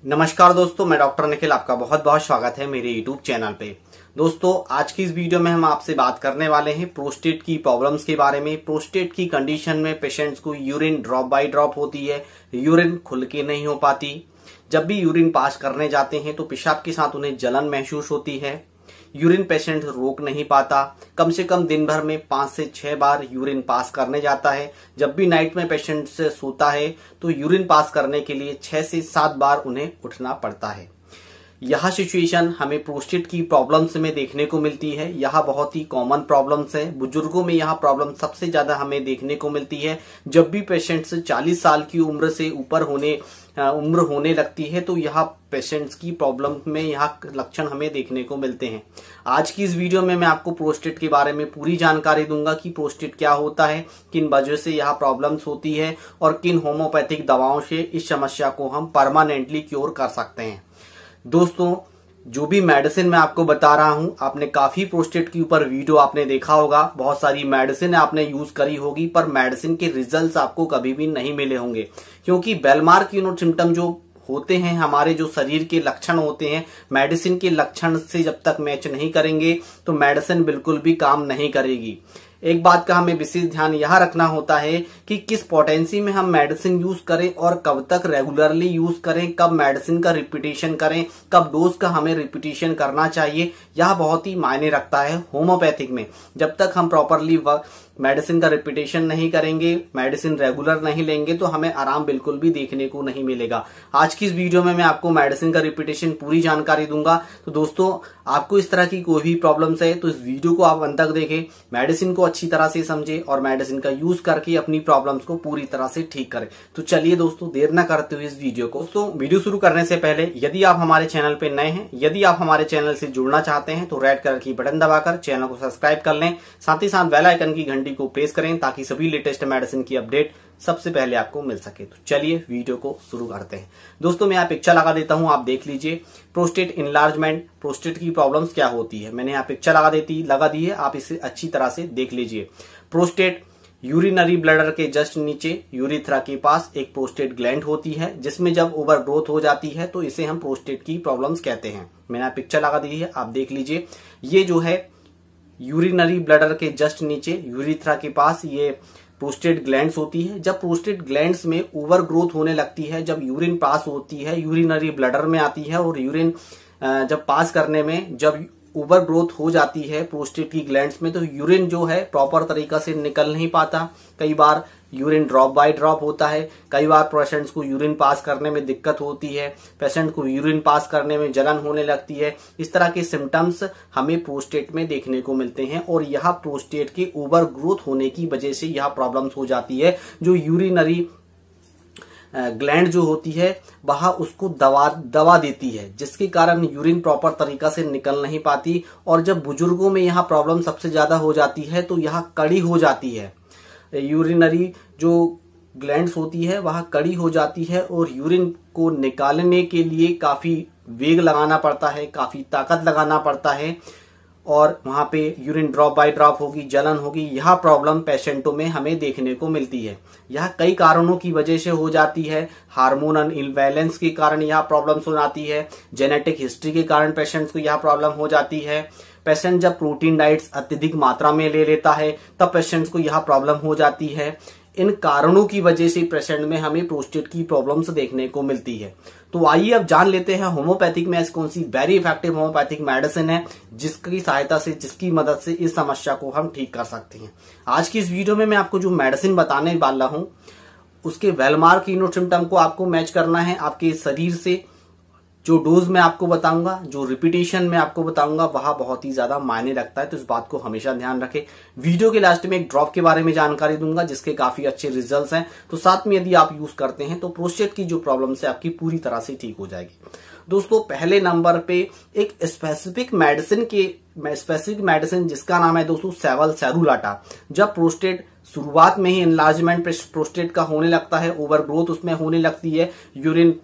नमस्कार दोस्तों, मैं डॉक्टर निखिल आपका बहुत बहुत स्वागत है मेरे यूट्यूब चैनल पे। दोस्तों, आज की इस वीडियो में हम आपसे बात करने वाले हैं प्रोस्टेट की प्रॉब्लम्स के बारे में। प्रोस्टेट की कंडीशन में पेशेंट्स को यूरिन ड्रॉप बाय ड्रॉप होती है, यूरिन खुल के नहीं हो पाती। जब भी यूरिन पास करने जाते हैं तो पेशाब के साथ उन्हें जलन महसूस होती है। यूरिन पेशेंट रोक नहीं पाता, कम से कम दिन भर में 5 से 6 बार यूरिन पास करने जाता है। जब भी नाइट में पेशेंट से सोता है तो यूरिन पास करने के लिए 6 से 7 बार उन्हें उठना पड़ता है। यह सिचुएशन हमें प्रोस्टेट की प्रॉब्लम्स में देखने को मिलती है। यह बहुत ही कॉमन प्रॉब्लम्स है। बुजुर्गों में यह प्रॉब्लम सबसे ज्यादा हमें देखने को मिलती है। जब भी पेशेंट्स 40 साल की उम्र से ऊपर होने लगती है तो यह पेशेंट्स की प्रॉब्लम में यह लक्षण हमें देखने को मिलते हैं। आज की इस वीडियो में मैं आपको प्रोस्टेट के बारे में पूरी जानकारी दूंगा कि प्रोस्टेट क्या होता है, किन वजह से यह प्रॉब्लम्स होती है और किन होम्योपैथिक दवाओं से इस समस्या को हम परमानेंटली क्योर कर सकते हैं। दोस्तों, जो भी मेडिसिन मैं आपको बता रहा हूं, आपने काफी प्रोस्टेट के ऊपर वीडियो आपने देखा होगा, बहुत सारी मेडिसिन आपने यूज करी होगी, पर मेडिसिन के रिजल्ट्स आपको कभी भी नहीं मिले होंगे। क्योंकि बेलमार्क सिम्टम जो होते हैं, हमारे जो शरीर के लक्षण होते हैं, मेडिसिन के लक्षण से जब तक मैच नहीं करेंगे तो मेडिसिन बिल्कुल भी काम नहीं करेगी। एक बात का हमें विशेष ध्यान यह रखना होता है कि किस पोटेंसी में हम मेडिसिन यूज करें और कब तक रेगुलरली यूज करें, कब मेडिसिन का रिपीटेशन करें, कब डोज का हमें रिपीटेशन करना चाहिए। यह बहुत ही मायने रखता है होम्योपैथिक में। जब तक हम प्रॉपरली मेडिसिन का रिपीटेशन नहीं करेंगे, मेडिसिन रेगुलर नहीं लेंगे तो हमें आराम बिल्कुल भी देखने को नहीं मिलेगा। आज की इस वीडियो में मैं आपको मेडिसिन का रिपीटेशन पूरी जानकारी दूंगा। तो दोस्तों, आपको इस तरह की कोई भी प्रॉब्लम्स है तो इस वीडियो को आप अंत तक देखें, मेडिसिन को अच्छी तरह से समझें और मेडिसिन का यूज करके अपनी प्रॉब्लम्स को पूरी तरह से ठीक करें। तो चलिए दोस्तों, देर न करते हुए इस वीडियो को। दोस्तों, वीडियो शुरू करने से पहले यदि आप हमारे चैनल पे नए हैं, यदि आप हमारे चैनल से जुड़ना चाहते हैं तो रेड कलर की बटन दबाकर चैनल को सब्सक्राइब कर लें। साथ ही साथ बेल आइकन की घंटी को प्रेस करें ताकि सभी लेटेस्ट मेडिसिन की अपडेट सबसे पहले आपको मिल सके। तो चलिए वीडियो को शुरू करते हैं। दोस्तों, मैं यहाँ पिक्चर लगा देता हूं, आप देख लीजिए। प्रोस्टेट इनलार्जमेंट, प्रोस्टेट की प्रॉब्लम्स क्या होती है, मैंने यहाँ पिक्चर लगा दी है, आप इसे अच्छी तरह से देख लीजिए। प्रोस्टेट यूरिनरी ब्लैडर के जस्ट नीचे यूरिथ्रा के पास एक प्रोस्टेट ग्लैंड होती है, जिसमें जब ओवर ग्रोथ हो जाती है तो इसे हम प्रोस्टेट की प्रॉब्लम्स कहते हैं। मैंने यहाँ पिक्चर लगा दी है, आप देख लीजिए। ये जो है यूरिनरी ब्लैडर के जस्ट नीचे यूरिथ्रा के पास ये प्रोस्टेट ग्लैंड्स होती है। जब प्रोस्टेट ग्लैंड्स में ओवर ग्रोथ होने लगती है, जब यूरिन पास होती है, यूरिनरी ब्लैडर में आती है और यूरिन जब पास करने में जब ओवर ग्रोथ हो जाती है प्रोस्टेट की ग्लैंड्स में, तो यूरिन जो है प्रॉपर तरीका से निकल नहीं पाता। कई बार यूरिन ड्रॉप बाय ड्रॉप होता है, कई बार पेशेंट्स को यूरिन पास करने में दिक्कत होती है, पेशेंट को यूरिन पास करने में जलन होने लगती है। इस तरह के सिम्टम्स हमें प्रोस्टेट में देखने को मिलते हैं और यह प्रोस्टेट के ओवर ग्रोथ होने की वजह से यह प्रॉब्लम्स हो जाती है। जो यूरिनरी ग्लैंड जो होती है वह उसको दबा देती है, जिसके कारण यूरिन प्रॉपर तरीका से निकल नहीं पाती। और जब बुजुर्गों में यह प्रॉब्लम सबसे ज्यादा हो जाती है तो यह कड़ी हो जाती है। यूरिनरी जो ग्लैंड्स होती है वह कड़ी हो जाती है और यूरिन को निकालने के लिए काफी वेग लगाना पड़ता है, काफी ताकत लगाना पड़ता है और वहां पे यूरिन ड्रॉप बाय ड्रॉप होगी, जलन होगी। यह प्रॉब्लम पेशेंटों में हमें देखने को मिलती है। यह कई कारणों की वजह से हो जाती है। हार्मोनल इम्बैलेंस के कारण यह प्रॉब्लम हो जाती है, जेनेटिक हिस्ट्री के कारण पेशेंट्स को यह प्रॉब्लम हो जाती है। पेशेंट जब प्रोटीन डाइट्स अत्यधिक मात्रा में ले लेता है तब पेशेंट्स को यह प्रॉब्लम हो जाती है। इन कारणों की वजह से पेशेंट में हमें प्रोस्टेट की प्रॉब्लम्स देखने को मिलती है। तो आइए अब जान लेते हैं होम्योपैथिक में ऐसी कौन सी वेरी इफेक्टिव होम्योपैथिक मेडिसिन है जिसकी सहायता से, जिसकी मदद से इस समस्या को हम ठीक कर सकते हैं। आज की इस वीडियो में मैं आपको जो मेडिसिन बताने वाला हूं उसके वेलमार्क सिम्टम को आपको मैच करना है आपके शरीर से। जो डोज मैं आपको बताऊंगा, जो रिपीटेशन मैं आपको बताऊंगा, वह बहुत ही ज्यादा मायने रखता है, तो इस बात को हमेशा ध्यान रखें। वीडियो के लास्ट में एक ड्रॉप के बारे में जानकारी दूंगा जिसके काफी अच्छे रिजल्ट्स हैं। तो साथ में यदि आप यूज करते हैं तो प्रोस्टेट की जो प्रॉब्लम है आपकी पूरी तरह से ठीक हो जाएगी। दोस्तों, पहले नंबर पे एक स्पेसिफिक मेडिसिन जिसका नाम है दोस्तों सेवलसेरुलाटा। जब प्रोस्टेट शुरुआत में ही एनलार्जमेंट प्रोस्टेट का होने लगता है, ओवर ग्रोथ उसमें होने लगती है, यूरिन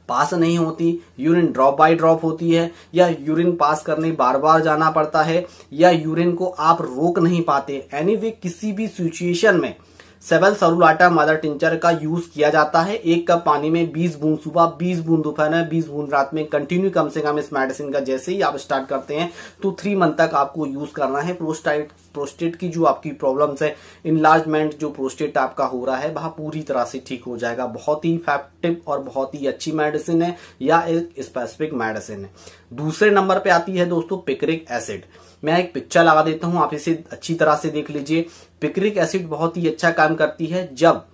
पास नहीं होती, यूरिन ड्रॉप बाय ड्रॉप होती है, या यूरिन पास करने बार बार जाना पड़ता है, या यूरिन को आप रोक नहीं पाते, एनीवे किसी भी सिचुएशन में सेवल सरुलाटा मदर टिंचर का यूज किया जाता है। 1 कप पानी में 20 बूंद सुबह, 20 बूंद दोपहर में, 20 बूंद रात में कंटिन्यू कम से कम इस मेडिसिन का जैसे ही आप स्टार्ट करते हैं तो 3 मंथ तक आपको यूज करना है। प्रोस्टेट की जो आपकी प्रॉब्लम्स है, इनलार्जमेंट जो प्रोस्टेट आपका हो रहा है वह पूरी तरह से ठीक हो जाएगा। बहुत ही इफेक्टिव और बहुत ही अच्छी मेडिसिन है या एक स्पेसिफिक मेडिसिन है। दूसरे नंबर पे आती है दोस्तों पिक्रिक एसिड। मैं एक पिक्चर लगा देता हूं, आप इसे अच्छी तरह से देख लीजिए। पिक्रिक एसिड बहुत ही अच्छा काम करती है जब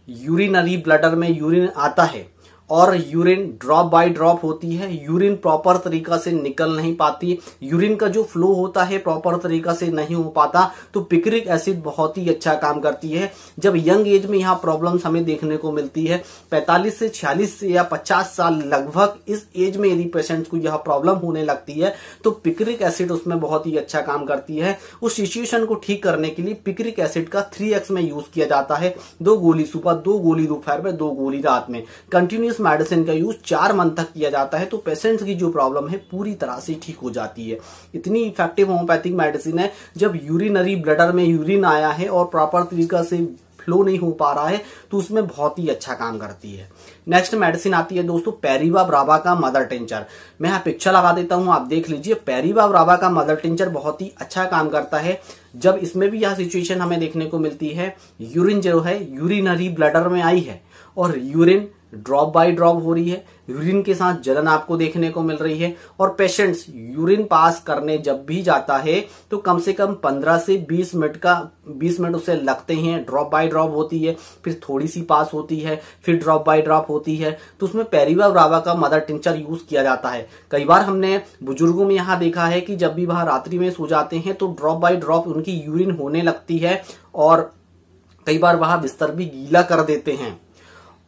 यूरिनरी ब्लडर में यूरिन आता है और यूरिन ड्रॉप बाय ड्रॉप होती है, यूरिन प्रॉपर तरीका से निकल नहीं पाती, यूरिन का जो फ्लो होता है प्रॉपर तरीका से नहीं हो पाता, तो पिक्रिक एसिड बहुत ही अच्छा काम करती है। जब यंग एज में यहाँ प्रॉब्लम्स हमें देखने को मिलती है, 45 से 46 या 50 साल लगभग इस एज में यदि पेशेंट्स को यह प्रॉब्लम होने लगती है तो पिक्रिक एसिड उसमें बहुत ही अच्छा काम करती है। उस सिचुएशन को ठीक करने के लिए पिक्रिक एसिड का 3x में यूज किया जाता है। 2 गोली सुबह, 2 गोली दोपहर में, 2 गोली रात में। कंटिन्यूस मेडिसिन का यूज 4 मंथ तक किया जाता है तो पेशेंट्स की जो प्रॉब्लम है पूरी तरह से ठीक हो जाती है। इतनी इफेक्टिव होम्योपैथिक मेडिसिन है। जब यूरिनरी ब्लडर में यूरिन आया है और प्रॉपर तरीका से फ्लो नहीं हो पा रहा है तो उसमें बहुत ही अच्छा काम करती है। नेक्स्ट मेडिसिन आती है दोस्तों पैरीवा ब्रावा का मदर टिंचर। मैं यहाँ पिक्चर लगा देता हूं, आप देख लीजिए। पैरीवा ब्रावा का मदर टिंचर बहुत ही अच्छा काम करता है जब इसमें भी यह सिचुएशन हमें देखने को मिलती है, यूरिन जो है यूरिनरी ब्लडर में आई है और यूरिन ड्रॉप बाय ड्रॉप हो रही है, यूरिन के साथ जलन आपको देखने को मिल रही है और पेशेंट्स यूरिन पास करने जब भी जाता है तो कम से कम 15 से 20 मिनट उसे लगते हैं। ड्रॉप बाय ड्रॉप होती है, फिर थोड़ी सी पास होती है, फिर ड्रॉप बाय ड्रॉप होती है, तो उसमें पैरीवा ब्रावा का मदर टिंचर यूज किया जाता है। कई बार हमने बुजुर्गों में यहाँ देखा है कि जब भी वह रात्रि में सो जाते हैं तो ड्रॉप बाय ड्रॉप उनकी यूरिन होने लगती है और कई बार वह बिस्तर भी गीला कर देते हैं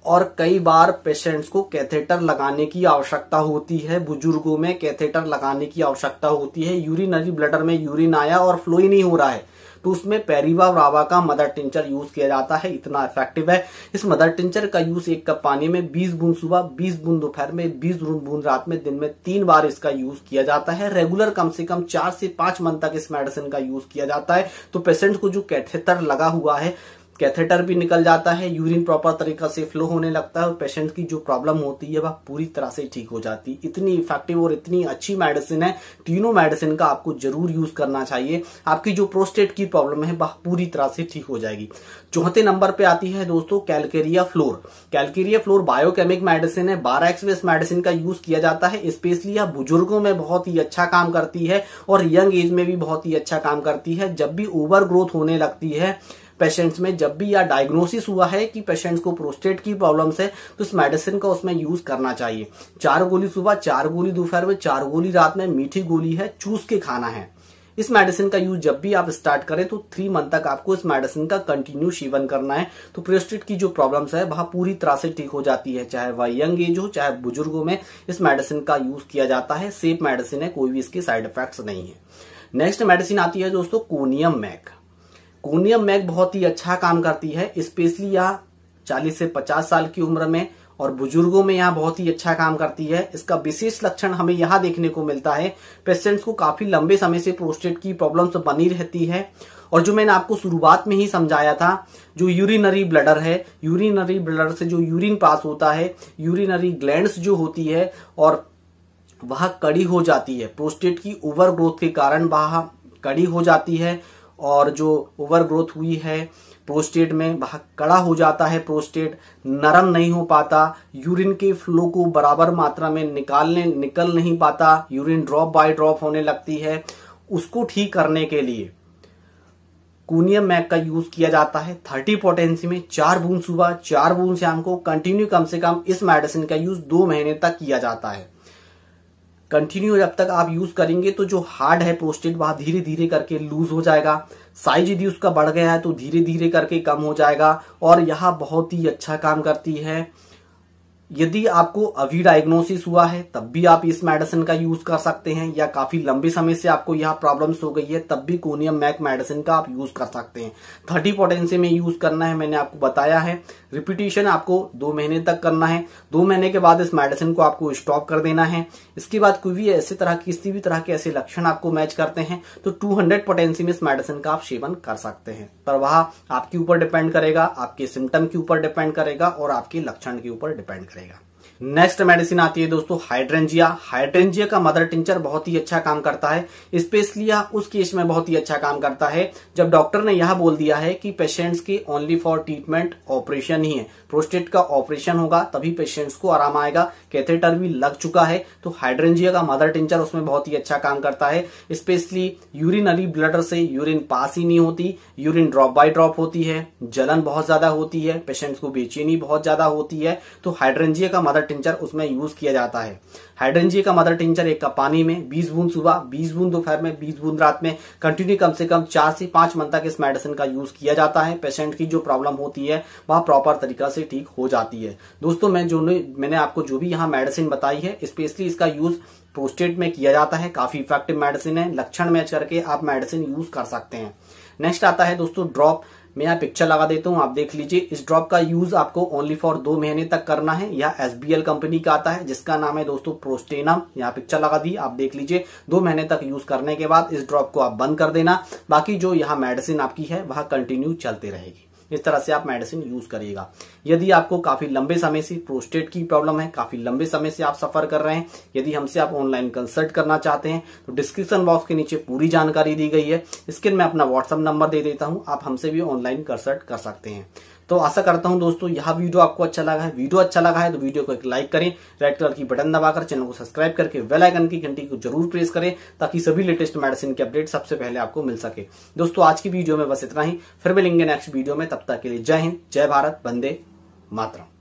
और कई बार पेशेंट्स को कैथेटर लगाने की आवश्यकता होती है। बुजुर्गों में कैथेटर लगाने की आवश्यकता होती है। यूरिनरी ब्लडर में यूरिन आया और फ्लो ही नहीं हो रहा है तो उसमें पैरीवा ब्रावा का मदर टिंचर यूज किया जाता है। इतना इफेक्टिव है। इस मदर टिंचर का यूज 1 कप पानी में 20 बूंद सुबह, 20 बूंद दोपहर में, 20 बूंद रात में, दिन में 3 बार इसका यूज किया जाता है। रेगुलर कम से कम 4 से 5 मंथ तक इस मेडिसिन का यूज किया जाता है तो पेशेंट को जो कैथेटर लगा हुआ है, कैथेटर भी निकल जाता है, यूरिन प्रॉपर तरीका से फ्लो होने लगता है और पेशेंट की जो प्रॉब्लम होती है वह पूरी तरह से ठीक हो जाती है। इतनी इफेक्टिव और इतनी अच्छी मेडिसिन है। तीनों मेडिसिन का आपको जरूर यूज करना चाहिए। आपकी जो प्रोस्टेट की प्रॉब्लम है वह पूरी तरह से ठीक हो जाएगी। चौथे नंबर पे आती है दोस्तों Calcarea floor. Calcarea floor biochemic medicine है। 12x इस मेडिसिन का यूज किया जाता है। स्पेशली यह बुजुर्गों में बहुत ही अच्छा काम करती है और यंग एज में भी बहुत ही अच्छा काम करती है। जब भी ओवर ग्रोथ होने लगती है पेशेंट्स में, जब भी यह डायग्नोसिस हुआ है कि पेशेंट्स को प्रोस्टेट की प्रॉब्लम्स है तो इस मेडिसिन का उसमें यूज करना चाहिए। 4 गोली सुबह, 4 गोली दोपहर में, 4 गोली रात में, मीठी गोली है, चूस के खाना है। इस मेडिसिन का यूज जब भी आप स्टार्ट करें तो 3 मंथ तक आपको इस मेडिसिन का कंटिन्यू सेवन करना है तो प्रोस्टेट की जो प्रॉब्लम्स है वह पूरी तरह से ठीक हो जाती है। चाहे वह यंग एज हो चाहे बुजुर्गों में इस मेडिसिन का यूज किया जाता है। सेफ मेडिसिन है, कोई भी इसके साइड इफेक्ट्स नहीं है। नेक्स्ट मेडिसिन आती है दोस्तों कोनियम मैक। कोनियम मैक बहुत ही अच्छा काम करती है। स्पेशली यह 40 से 50 साल की उम्र में और बुजुर्गों में यह बहुत ही अच्छा काम करती है। इसका विशेष लक्षण हमें यहाँ देखने को मिलता है, पेशेंट्स को काफी लंबे समय से प्रोस्टेट की प्रॉब्लम्स बनी रहती है और जो मैंने आपको शुरुआत में ही समझाया था, जो यूरिनरी ब्लडर है, यूरिनरी ब्लडर से जो यूरिन पास होता है, यूरिनरी ग्लैंड्स जो होती है और वह कड़ी हो जाती है। प्रोस्टेट की ओवर ग्रोथ के कारण वह कड़ी हो जाती है और जो ओवर ग्रोथ हुई है प्रोस्टेट में वह कड़ा हो जाता है। प्रोस्टेट नरम नहीं हो पाता, यूरिन के फ्लो को बराबर मात्रा में निकल नहीं पाता, यूरिन ड्रॉप बाय ड्रॉप होने लगती है। उसको ठीक करने के लिए कोनियम मैक का यूज किया जाता है। 30 पोटेंसी में 4 बूंद सुबह, 4 बूंद शाम को कंटिन्यू कम से कम इस मेडिसिन का यूज 2 महीने तक किया जाता है। कंटिन्यू जब तक आप यूज करेंगे तो जो हार्ड है प्रोस्टेट वह धीरे धीरे करके लूज हो जाएगा। साइज यदि उसका बढ़ गया है तो धीरे धीरे करके कम हो जाएगा और यह बहुत ही अच्छा काम करती है। यदि आपको अभी डायग्नोसिस हुआ है तब भी आप इस मेडिसिन का यूज कर सकते हैं, या काफी लंबे समय से आपको यह प्रॉब्लम्स हो गई है तब भी कोनियम मैक मेडिसिन का आप यूज कर सकते हैं। 30 पोटेंसी में यूज करना है, मैंने आपको बताया है। रिपीटिशन आपको 2 महीने तक करना है। 2 महीने के बाद इस मेडिसिन को आपको स्टॉप कर देना है। इसके बाद कोई भी ऐसे तरह किसी भी तरह के ऐसे लक्षण आपको मैच करते हैं तो 200 पोटेंसी में इस मेडिसिन का आप सेवन कर सकते हैं। पर वह आपके ऊपर डिपेंड करेगा, आपके सिम्टम के ऊपर डिपेंड करेगा और आपके लक्षण के ऊपर डिपेंड करेगा। नेक्स्ट मेडिसिन आती है दोस्तों हाइड्रेंजिया। हाइड्रेंजिया का मदर टिंचर बहुत ही अच्छा काम करता है। स्पेशली उस केस में बहुत ही अच्छा काम करता है जब डॉक्टर ने यह बोल दिया है कि पेशेंट्स की ओनली फॉर ट्रीटमेंट ऑपरेशन ही है, प्रोस्टेट का ऑपरेशन होगा तभी पेशेंट्स को आराम आएगा, कैथेटर भी लग चुका है, तो हाइड्रेंजिया का मदर टिंचर उसमें बहुत ही अच्छा काम करता है। स्पेशली यूरिनरी ब्लडर से यूरिन पास ही नहीं होती, यूरिन ड्रॉप बाय ड्रॉप होती है, जलन बहुत ज्यादा होती है, पेशेंट्स को बेचैनी बहुत ज्यादा होती है, तो हाइड्रेंजिया का मदर टिंचर उसमें यूज किया जाता है। हाइड्रेंजिया का मदर टिंचर 1 कप पानी में 20 बूंद सुबह, 20 बूंद दोपहर में, 20 बूंद रात में कंटिन्यू कम से कम 4 से 5 मंथ तक इस मेडिसिन का यूज किया जाता है। पेशेंट की जो प्रॉब्लम होती है वह प्रॉपर तरीका से ठीक हो जाती है। दोस्तों मैंने आपको जो भी यहाँ मेडिसिन बताई है स्पेशली इसका यूज प्रोस्टेट में किया जाता है। काफी इफेक्टिव मेडिसिन है, लक्षण मैच करके आप मेडिसिन यूज कर सकते हैं। नेक्स्ट आता है दोस्तों ड्रॉप। मैं यहाँ पिक्चर लगा देता हूँ, आप देख लीजिए। इस ड्रॉप का यूज आपको ओनली फॉर 2 महीने तक करना है। यह SBL कंपनी का आता है जिसका नाम है दोस्तों प्रोस्टेनम। यहाँ पिक्चर लगा दी, आप देख लीजिए। 2 महीने तक यूज करने के बाद इस ड्रॉप को आप बंद कर देना। बाकी जो यहाँ मेडिसिन आपकी है वह कंटिन्यू चलती रहेगी। इस तरह से आप मेडिसिन यूज करिएगा। यदि आपको काफी लंबे समय से प्रोस्टेट की प्रॉब्लम है, काफी लंबे समय से आप सफर कर रहे हैं, यदि हमसे आप ऑनलाइन कंसल्ट करना चाहते हैं तो डिस्क्रिप्शन बॉक्स के नीचे पूरी जानकारी दी गई है। स्क्रीन में अपना व्हाट्सएप नंबर दे देता हूं, आप हमसे भी ऑनलाइन कंसल्ट कर सकते हैं। तो आशा करता हूं दोस्तों यह वीडियो आपको अच्छा लगा है। वीडियो अच्छा लगा है तो वीडियो को एक लाइक करें, रेड कलर की बटन दबाकर चैनल को सब्सक्राइब करके बेल आइकन की घंटी को जरूर प्रेस करें ताकि सभी लेटेस्ट मेडिसिन के अपडेट सबसे पहले आपको मिल सके। दोस्तों आज की वीडियो में बस इतना ही, फिर मिलेंगे नेक्स्ट वीडियो में। तब तक के लिए जय हिंद, जय भारत, वंदे मातरम।